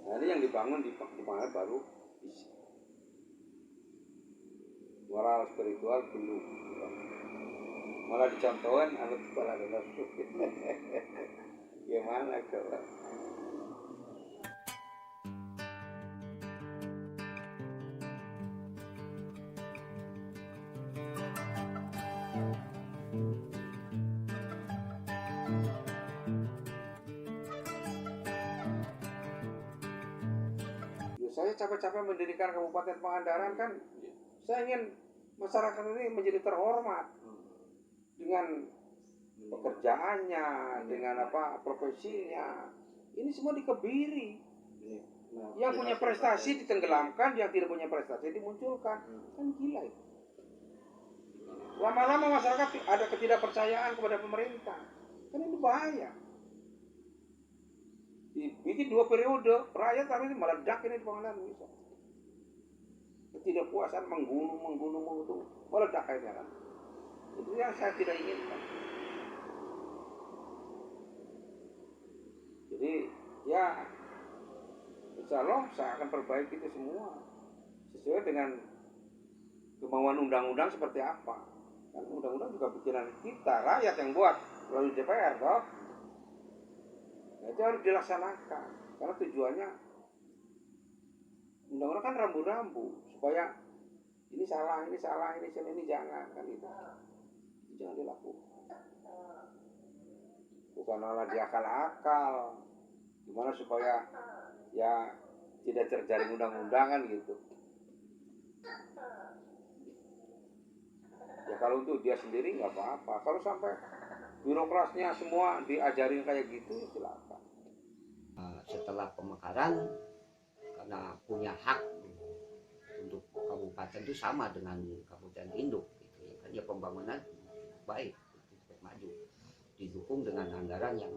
Nah, ini yang dibangun di Pangandaran baru bisa. Moral spiritual belum. Malah dicontohin anak kepala dalam. Gimana coba? Saya capek-capek mendirikan Kabupaten Pangandaran kan, saya ingin masyarakat ini menjadi terhormat dengan pekerjaannya, dengan profesinya. Ini semua dikebiri. Yang punya prestasi ditenggelamkan, yang tidak punya prestasi dimunculkan. Kan gila itu. Lama-lama masyarakat ada ketidakpercayaan kepada pemerintah. Kan ini bahaya. Dibikin 2 periode, rakyat tapi meledak ini di Pangandaran bisa. Ketidakpuasan menggunung, meledak akhirnya kan. Itu yang saya tidak inginkan. Jadi ya, insya Allah saya akan perbaiki itu semua sesuai dengan kemauan undang-undang seperti apa. Kan undang-undang juga bikinan kita, rakyat yang buat melalui DPR, toh. Nah, itu harus dilaksanakan karena tujuannya undang-undang kan rambu-rambu supaya ini salah, ini jangan kan itu. Jangan dilakukan. Bukan malah diakal-akal. Gimana supaya ya tidak terjaring undang-undangan gitu. Ya kalau untuk dia sendiri nggak apa-apa. Kalau sampai birokrasnya semua diajarin kayak gitu, ya silakan. Setelah pemekaran, karena punya hak untuk kabupaten itu sama dengan kabupaten induk, gitu ya kan, ya pembangunan baik, maju, didukung dengan anggaran yang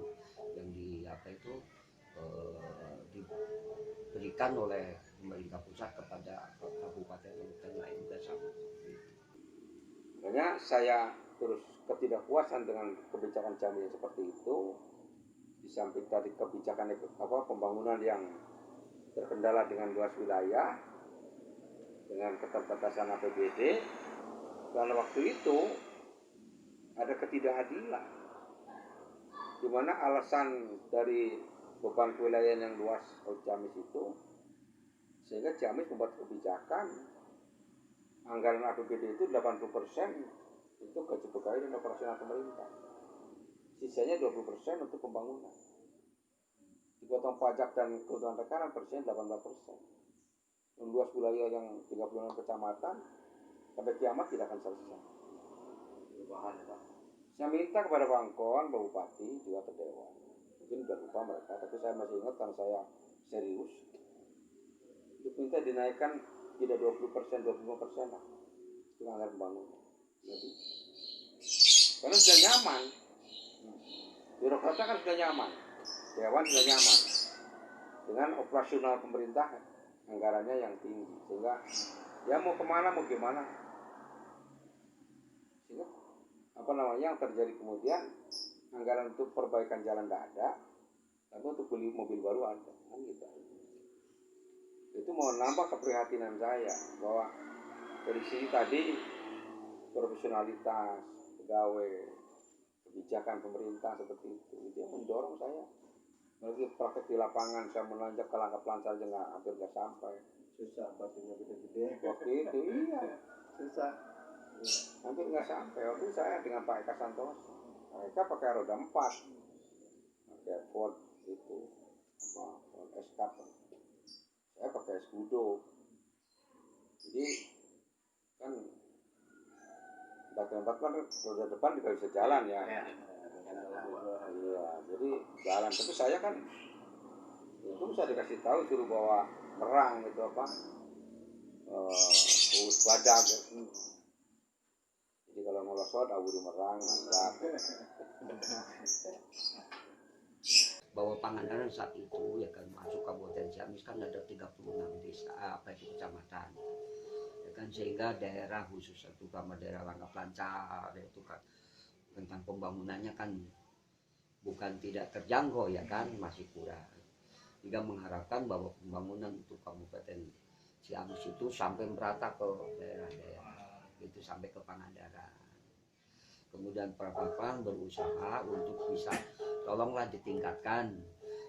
diberikan oleh pemerintah pusat kepada kabupaten lain juga sama. Makanya saya terus ketidakpuasan dengan kebijakan Jamil seperti itu, di samping tadi kebijakan pembangunan yang terkendala dengan luas wilayah, dengan keterbatasan APBD, karena waktu itu ada ketidakadilan, di mana alasan dari beban kewilayahan yang luas Jamis itu, sehingga Jamis membuat kebijakan anggaran APBD itu 80% itu gaji pegawai dan operasional pemerintah, sisanya 20% untuk pembangunan. Dipotong pajak dan keuntungan rekanan persen 18%. Luas wilayah yang 36 kecamatan sampai kiamat tidak akan selesai. Saya minta kepada Pangkon, Pak Bupati, juga ke Dewan. Mungkin sudah lupa mereka, tapi saya masih ingat karena saya serius. Untuk minta dinaikkan tidak 20%, 25% lah. Itu anggaran pembangunan. Jadi, karena sudah nyaman. Birokratnya kan sudah nyaman. Dewan sudah nyaman. Dengan operasional pemerintah, anggarannya yang tinggi. Sehingga, ya mau kemana, mau gimana. Sehingga, yang terjadi kemudian, anggaran untuk perbaikan jalan tidak ada, tapi untuk beli mobil baru ada. Kan gitu. Itu mau nambah keprihatinan saya bahwa dari sini tadi profesionalitas pegawai, kebijakan pemerintah seperti itu yang mendorong saya. Lagi praktek di lapangan, saya menanjak ke langkah pelan saja hampir nggak sampai. Susah batunya gede-gede. Waktu itu iya Susah. Hampir nggak sampai. Waktu saya dengan Pak Eka Santoso, mereka pakai roda 4, pakai Ford itu Ford Escape. Saya pakai Scudo. Jadi kan bagian kan roda depan tidak bisa jalan ya. Iya, jadi jalan. Tapi saya kan itu bisa dikasih tahu, suruh bawa merang itu urus badak. Jadi kalau ngelosot aburi merang, anggap. Bahwa Pangandaran saat itu ya kan masuk Kabupaten Ciamis kan ada 36 desa kecamatan. Ya kan, sehingga daerah khusus terutama daerah Langkah Lancar itu kan tentang pembangunannya kan bukan tidak terjangkau ya kan, masih kurang. Juga mengharapkan bahwa pembangunan untuk Kabupaten Ciamis itu sampai merata ke daerah-daerah, itu sampai ke Pangandaran. Kemudian Propam berusaha untuk bisa tolonglah ditingkatkan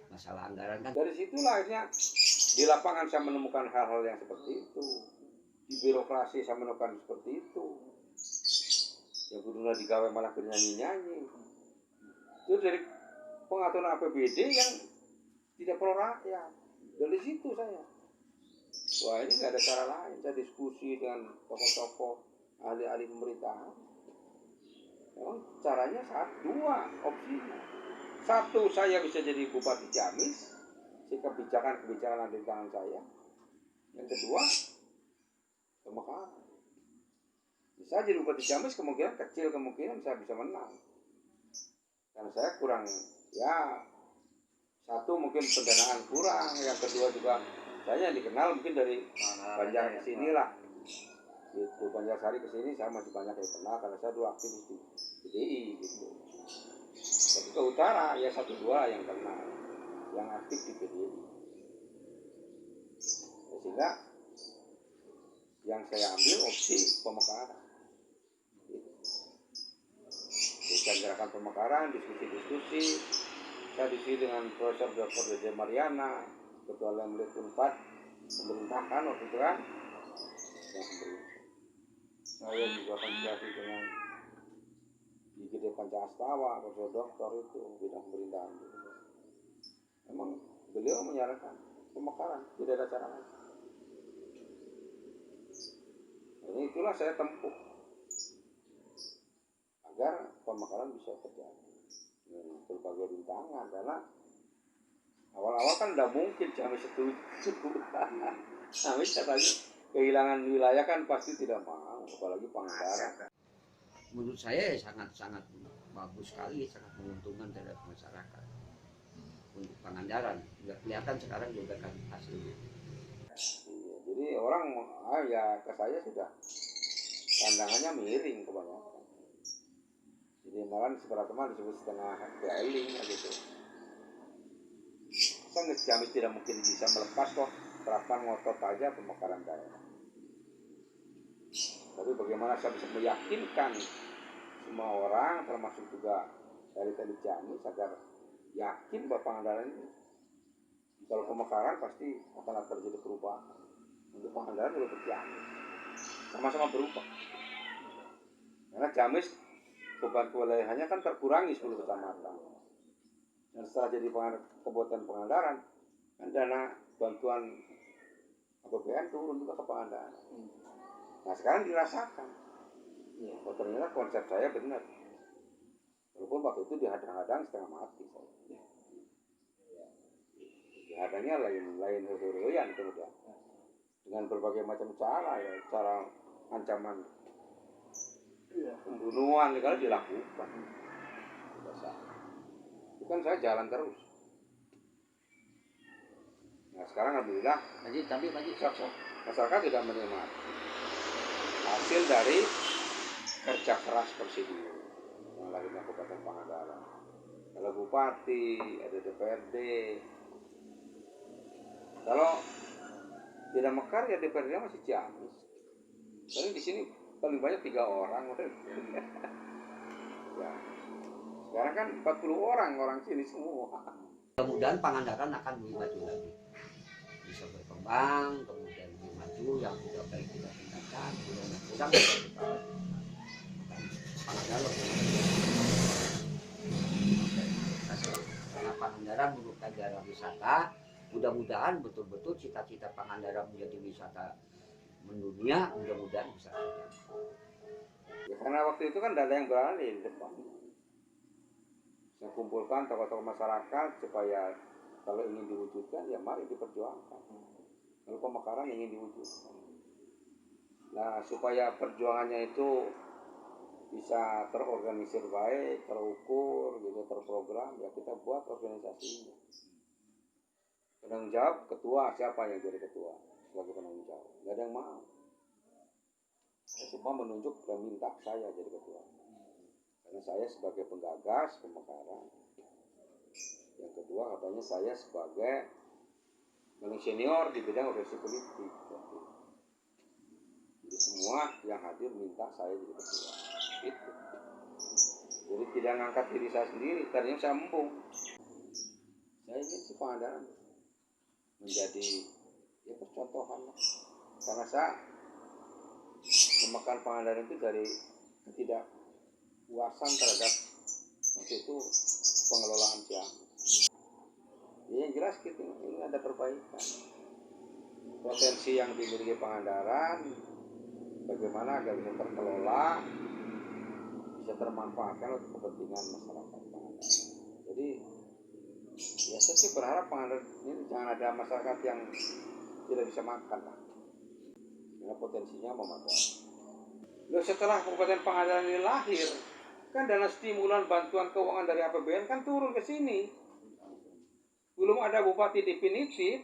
masalah anggaran kan. Dari situlah akhirnya di lapangan saya menemukan hal-hal yang seperti itu. Di birokrasi saya menemukan seperti itu. Yang guduna digawe malah bernyanyi-nyanyi. Itu dari pengaturan APBD yang tidak pro rakyat. Dari situ saya. Wah, ini nggak ada cara lain. Saya diskusi dengan tokoh-tokoh ahli-ahli pemerintahan. Memang caranya dua opsinya. Satu, saya bisa jadi Bupati Ciamis, kebijakan-kebijakan ada di tangan saya. Yang kedua, pemekaran. Bisa jadi Bupati Ciamis, kemungkinan kecil, kemungkinan saya bisa menang. Karena saya kurang, ya satu mungkin pendanaan kurang, yang kedua juga saya dikenal mungkin dari Banjar ke sini lah. Gitu, Banjarsari ke sini saya masih banyak yang kenal karena saya dulu aktivis di PDI gitu. Tapi ke utara ya 1-2 yang kenal, yang aktif di PDI. Sehingga yang saya ambil opsi pemekaran. Gitu. Bukan gerakan pemekaran, diskusi-diskusi. Saya diskusi dengan Profesor Dr. Dede Mariana, Ketua Lembaga Unpad pemerintahan waktu itu kan. Saya juga konsultasi dengan IGD Pancaastawa, Profesor Doktor itu bidang pemerintahan. Memang beliau menyarankan pemekaran, tidak ada cara lain. Ini itulah saya tempuh agar pemekaran bisa terjadi dengan berbagai rintangan, karena awal-awal kan tidak mungkin Ciamis setuju. Ciamis katanya kehilangan wilayah kan pasti tidak mau, apalagi Pangandaran. Menurut saya sangat-sangat bagus sekali, sangat menguntungkan terhadap masyarakat untuk Pangandaran. Nggak kelihatan sekarang juga kan hasilnya. Iya, jadi orang ya ke saya sudah pandangannya miring kebanyakan. Jadi malah sebelah teman disebut setengah keliling gitu. Sangat Ciamis tidak mungkin bisa melepas kok terapan ngotot aja pemekaran daerah. Tapi bagaimana saya bisa meyakinkan semua orang, termasuk juga elit-elit Ciamis, agar yakin bahwa Pangandaran ini kalau pemekaran pasti akan terjadi perubahan. Untuk Pangandaran juga Ciamis sama-sama berubah. Karena Ciamis beban wilayahnya kan terkurangi 10 kecamatan. Dan setelah jadi Kabupaten Pangandaran, kan dana bantuan APBN turun juga ke Pangandaran. Nah sekarang dirasakan. Oh, ternyata konsep saya benar. Walaupun waktu itu dihadang-hadang setengah mati saya. Dihadangnya lain huru-huruan kemudian. Dengan berbagai macam cara, ya cara ancaman pembunuhan kalau dilakukan. Itu kan saya jalan terus. Nah sekarang alhamdulillah masyarakat tidak menikmati hasil dari kerja keras Presidium yang lahirnya Kabupaten Pangandaran. Ada bupati, ada DPRD. Kalau tidak mekar ya DPRD masih Ciamis. Paling di sini paling banyak 3 orang. Ya. Sekarang kan 40 orang sini semua. Mudah-mudahan Pangandaran akan lebih maju lagi, bisa berkembang, kemudian lebih maju, yang tidak baik kita tingkatkan, mudah-mudahan Pangandaran karena Pangandaran merupakan daerah wisata. Mudah-mudahan betul-betul cita-cita Pangandaran menjadi wisata mendunia, mudah-mudahan bisa terjadi. Ya karena waktu itu kan tidak ada yang berani di depan. Saya kumpulkan tokoh-tokoh masyarakat supaya kalau ingin diwujudkan ya mari diperjuangkan. Kalau pemekaran ingin diwujudkan. Nah supaya perjuangannya itu bisa terorganisir baik, terukur, gitu, terprogram, ya kita buat organisasinya. Penanggung jawab ketua, siapa yang jadi ketua sebagai penanggung jawab? Nggak ada yang mau. Saya semua menunjuk dan minta saya jadi ketua. Karena saya sebagai penggagas pemekaran. Yang kedua katanya saya sebagai paling senior di bidang organisasi politik. Jadi semua yang hadir minta saya jadi ketua. Itu. Jadi tidak ngangkat diri saya sendiri, tadinya saya mumpung. Saya ingin si Pangandaran menjadi ya percontohan lah. Karena saya memakan Pangandaran itu dari ketidakpuasan terhadap waktu itu pengelolaan Ciamis. Ya, yang jelas gitu, ini ada perbaikan. Potensi yang dimiliki Pangandaran, bagaimana agar bisa terkelola, bisa termanfaatkan untuk kepentingan masyarakat Pangandaran. Jadi, ya saya sih berharap Pangandaran ini jangan ada masyarakat yang tidak bisa makan lah. Karena potensinya memadai. Lalu setelah Kabupaten Pangandaran ini lahir, kan dana stimulan bantuan keuangan dari APBN kan turun ke sini. Belum ada bupati definitif,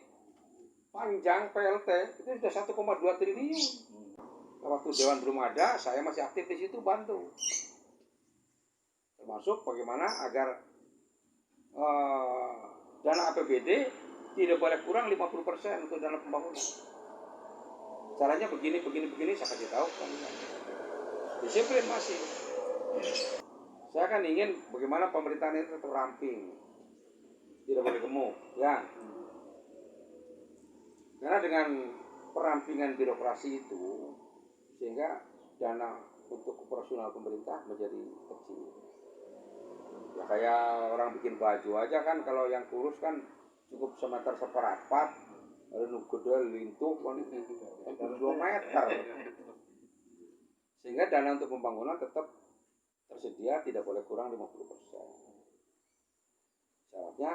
panjang PLT itu sudah 1,2 triliun. Waktu Dewan belum ada, saya masih aktif di situ bantu. Termasuk bagaimana agar dana APBD tidak boleh kurang 50% untuk dana pembangunan. Caranya begini, saya kasih tahu kan. Disiplin masih. Saya kan ingin bagaimana pemerintahan itu tetap ramping, tidak boleh gemuk, ya. Karena dengan perampingan birokrasi itu, sehingga dana untuk operasional pemerintah menjadi kecil. Ya kayak orang bikin baju aja kan, kalau yang kurus kan cukup semeter seperempat, lalu gede lintuh kan 2 meter. Sehingga dana untuk pembangunan tetap tersedia, tidak boleh kurang 50%. Syaratnya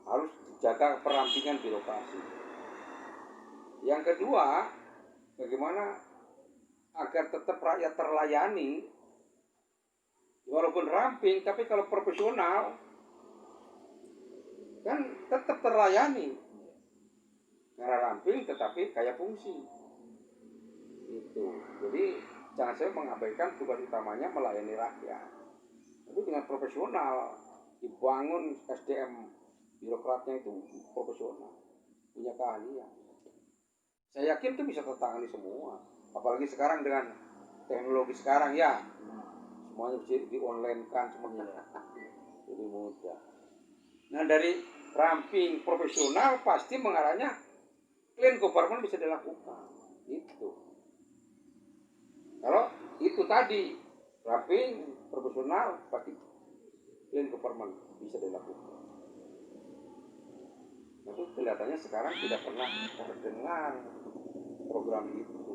harus dijaga perampingan birokrasi. Yang kedua, bagaimana agar tetap rakyat terlayani, walaupun ramping, tapi kalau profesional kan tetap terlayani. Karena ramping tetapi kaya fungsi. Itu. Jadi jangan saya mengabaikan tugas utamanya melayani rakyat. Tapi dengan profesional, dibangun SDM birokratnya itu profesional, punya keahlian. Saya yakin itu bisa tertangani semua. Apalagi sekarang dengan teknologi sekarang ya, semuanya bisa di-online-kan semuanya. Jadi mudah. Nah dari ramping profesional pasti mengarahnya clean government bisa dilakukan. Itu. Kalau itu tadi ramping profesional pasti clean government bisa dilakukan. Nah, itu kelihatannya sekarang tidak pernah terdengar program itu.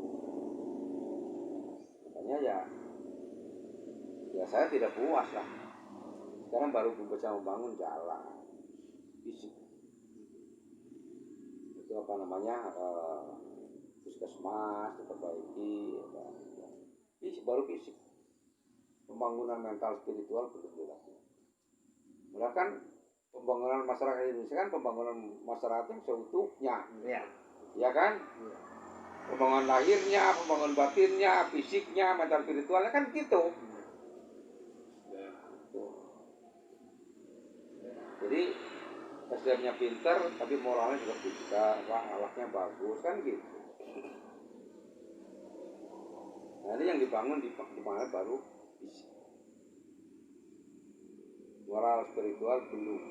Makanya ya saya tidak puas lah. Sekarang baru bisa membangun jalan fisik. Itu apa namanya, puskesmas diperbaiki, baru fisik. Pembangunan mental spiritual belum dilakukan. Malah kan pembangunan masyarakat Indonesia kan pembangunan masyarakat yang seutuhnya, ya kan? Pembangunan lahirnya, pembangunan batinnya, fisiknya, mental spiritualnya kan gitu. Jadi SDM-nya pintar, tapi moralnya juga pintar, akhlaknya bagus kan gitu. Nah ini yang dibangun di mana baru fisik. Moral spiritual belum.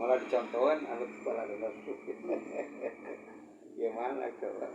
Malah dicontohin anut kepala dalam. Gimana coba?